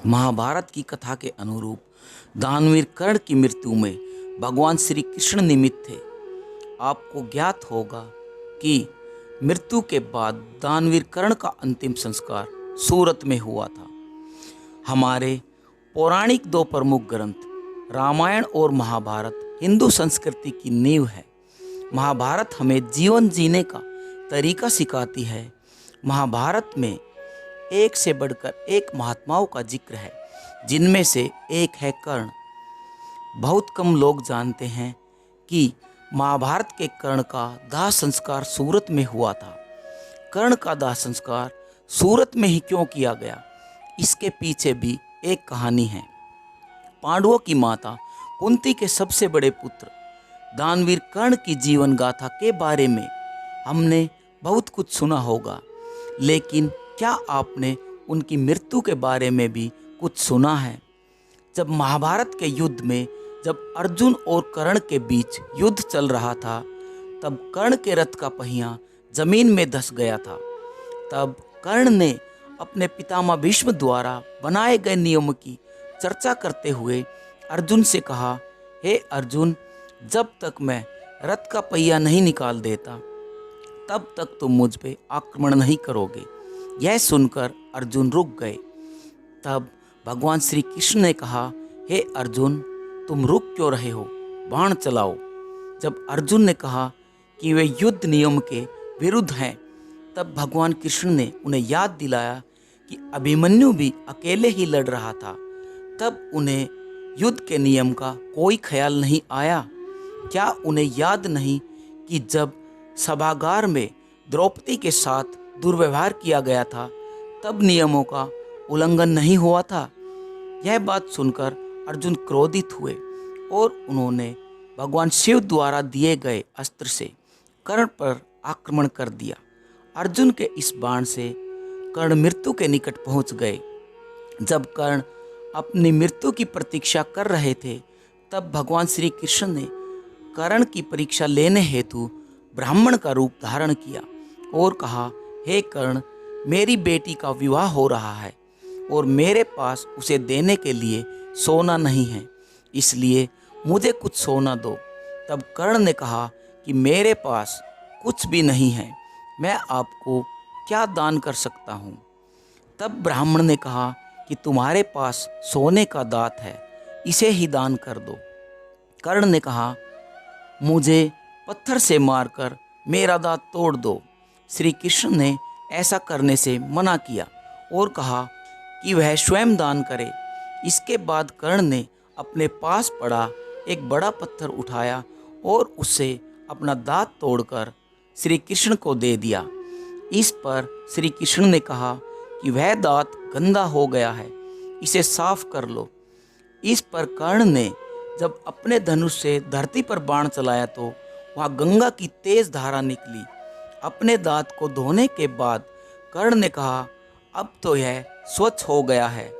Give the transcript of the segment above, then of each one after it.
महाभारत की कथा के अनुरूप दानवीर कर्ण की मृत्यु में भगवान श्री कृष्ण निमित्त थे। आपको ज्ञात होगा कि मृत्यु के बाद दानवीर कर्ण का अंतिम संस्कार सूरत में हुआ था। हमारे पौराणिक दो प्रमुख ग्रंथ रामायण और महाभारत हिंदू संस्कृति की नींव है। महाभारत हमें जीवन जीने का तरीका सिखाती है। महाभारत में एक से बढ़कर एक महात्माओं का जिक्र है, जिनमें से एक है कर्ण। बहुत कम लोग जानते हैं कि महाभारत के कर्ण का दाह संस्कार सूरत में हुआ था। कर्ण का दाह संस्कार सूरत में ही क्यों किया गया, इसके पीछे भी एक कहानी है। पांडवों की माता कुंती के सबसे बड़े पुत्र दानवीर कर्ण की जीवन गाथा के बारे में हमने बहुत कुछ सुना होगा, लेकिन क्या आपने उनकी मृत्यु के बारे में भी कुछ सुना है? जब महाभारत के युद्ध में जब अर्जुन और कर्ण के बीच युद्ध चल रहा था, तब कर्ण के रथ का पहिया जमीन में धंस गया था। तब कर्ण ने अपने पितामह भीष्म द्वारा बनाए गए नियम की चर्चा करते हुए अर्जुन से कहा, हे अर्जुन, जब तक मैं रथ का पहिया नहीं निकाल देता, तब तक तुम मुझ पे आक्रमण नहीं करोगे। यह सुनकर अर्जुन रुक गए। तब भगवान श्री कृष्ण ने कहा, हे अर्जुन, तुम रुक क्यों रहे हो, बाण चलाओ। जब अर्जुन ने कहा कि वे युद्ध नियम के विरुद्ध हैं, तब भगवान कृष्ण ने उन्हें याद दिलाया कि अभिमन्यु भी अकेले ही लड़ रहा था। तब उन्हें युद्ध के नियम का कोई ख्याल नहीं आया। क्या उन्हें याद नहीं कि जब सभागार में द्रौपदी के साथ दुर्व्यवहार किया गया था, तब नियमों का उल्लंघन नहीं हुआ था? यह बात सुनकर अर्जुन क्रोधित हुए और उन्होंने भगवान शिव द्वारा दिए गए अस्त्र से कर्ण पर आक्रमण कर दिया। अर्जुन के इस बाण से कर्ण मृत्यु के निकट पहुंच गए। जब कर्ण अपनी मृत्यु की प्रतीक्षा कर रहे थे, तब भगवान श्री कृष्ण ने कर्ण की परीक्षा लेने हेतु ब्राह्मण का रूप धारण किया और कहा, हे कर्ण, मेरी बेटी का विवाह हो रहा है और मेरे पास उसे देने के लिए सोना नहीं है, इसलिए मुझे कुछ सोना दो। तब कर्ण ने कहा कि मेरे पास कुछ भी नहीं है, मैं आपको क्या दान कर सकता हूँ। तब ब्राह्मण ने कहा कि तुम्हारे पास सोने का दांत है, इसे ही दान कर दो। कर्ण ने कहा, मुझे पत्थर से मारकर मेरा दांत तोड़ दो। श्री कृष्ण ने ऐसा करने से मना किया और कहा कि वह स्वयं दान करे। इसके बाद कर्ण ने अपने पास पड़ा एक बड़ा पत्थर उठाया और उससे अपना दांत तोड़कर श्री कृष्ण को दे दिया। इस पर श्री कृष्ण ने कहा कि वह दांत गंदा हो गया है, इसे साफ कर लो। इस पर कर्ण ने जब अपने धनुष से धरती पर बाण चलाया तो वहाँ गंगा की तेज धारा निकली। अपने दांत को धोने के बाद कर्ण ने कहा, अब तो यह स्वच्छ हो गया है।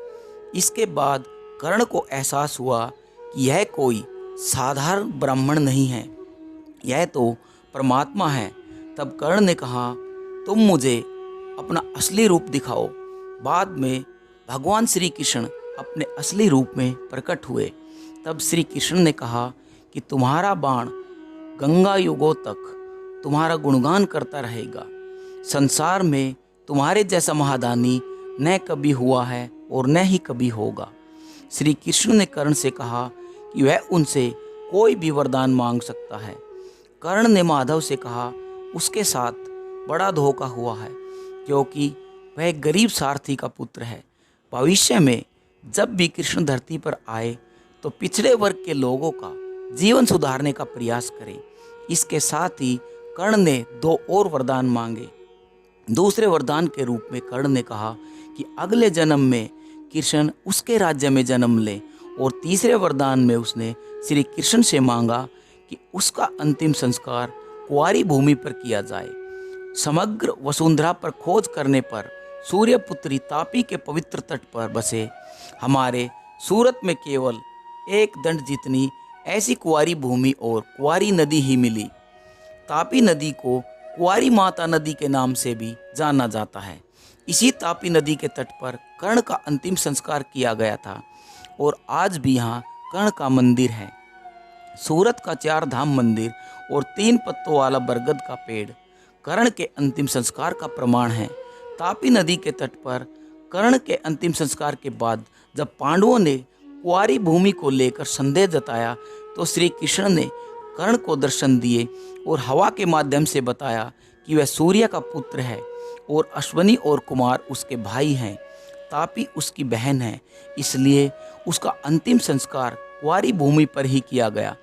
इसके बाद कर्ण को एहसास हुआ कि यह कोई साधारण ब्राह्मण नहीं है, यह तो परमात्मा है। तब कर्ण ने कहा, तुम मुझे अपना असली रूप दिखाओ। बाद में भगवान श्री कृष्ण अपने असली रूप में प्रकट हुए। तब श्री कृष्ण ने कहा कि तुम्हारा बाण गंगा युगों तक तुम्हारा गुणगान करता रहेगा। संसार में तुम्हारे जैसा महादानी न कभी हुआ है और न ही कभी होगा। श्री कृष्ण ने कर्ण से कहा कि वह उनसे कोई भी वरदान मांग सकता है। कर्ण ने माधव से कहा, उसके साथ बड़ा धोखा हुआ है, क्योंकि वह एक गरीब सारथी का पुत्र है। भविष्य में जब भी कृष्ण धरती पर आए तो पिछड़े वर्ग के लोगों का जीवन सुधारने का प्रयास करें। इसके साथ ही कर्ण ने दो और वरदान मांगे। दूसरे वरदान के रूप में कर्ण ने कहा कि अगले जन्म में कृष्ण उसके राज्य में जन्म ले, और तीसरे वरदान में उसने श्री कृष्ण से मांगा कि उसका अंतिम संस्कार कुंवारी भूमि पर किया जाए। समग्र वसुंधरा पर खोज करने पर सूर्यपुत्री तापी के पवित्र तट पर बसे हमारे सूरत में केवल एक दंड जितनी ऐसी कुंवारी भूमि और कुंवारी नदी ही मिली। तापी नदी को कुंवारी माता नदी के नाम से भी जाना जाता है। इसी तापी नदी के तट पर कर्ण का अंतिम संस्कार किया गया था और आज भी यहाँ कर्ण का मंदिर है। सूरत का 4 धाम मंदिर और 3 पत्तों वाला बरगद का पेड़ कर्ण के अंतिम संस्कार का प्रमाण है। तापी नदी के तट पर कर्ण के अंतिम संस्कार के बाद जब पांडवों ने कुंवारी भूमि को लेकर संदेह जताया तो श्री कृष्ण ने कर्ण को दर्शन दिए और हवा के माध्यम से बताया कि वह सूर्य का पुत्र है और अश्वनी और कुमार उसके भाई हैं। तापी उसकी बहन है, इसलिए उसका अंतिम संस्कार कुंवारी भूमि पर ही किया गया।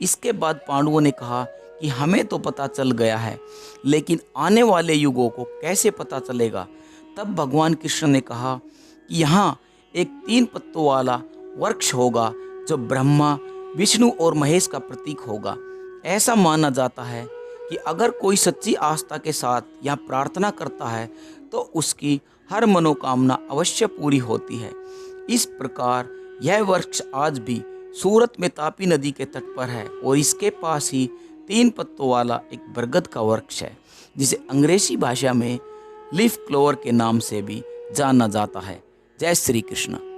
इसके बाद पांडवों ने कहा कि हमें तो पता चल गया है, लेकिन आने वाले युगों को कैसे पता चलेगा। तब भगवान कृष्ण ने कहा कि यहाँ एक 3 पत्तों वाला वृक्ष होगा जो ब्रह्मा, विष्णु और महेश का प्रतीक होगा। ऐसा माना जाता है कि अगर कोई सच्ची आस्था के साथ यहाँ प्रार्थना करता है तो उसकी हर मनोकामना अवश्य पूरी होती है। इस प्रकार यह वृक्ष आज भी सूरत में तापी नदी के तट पर है और इसके पास ही 3 पत्तों वाला एक बरगद का वृक्ष है, जिसे अंग्रेजी भाषा में लीफ क्लोवर के नाम से भी जाना जाता है। जय श्री कृष्ण।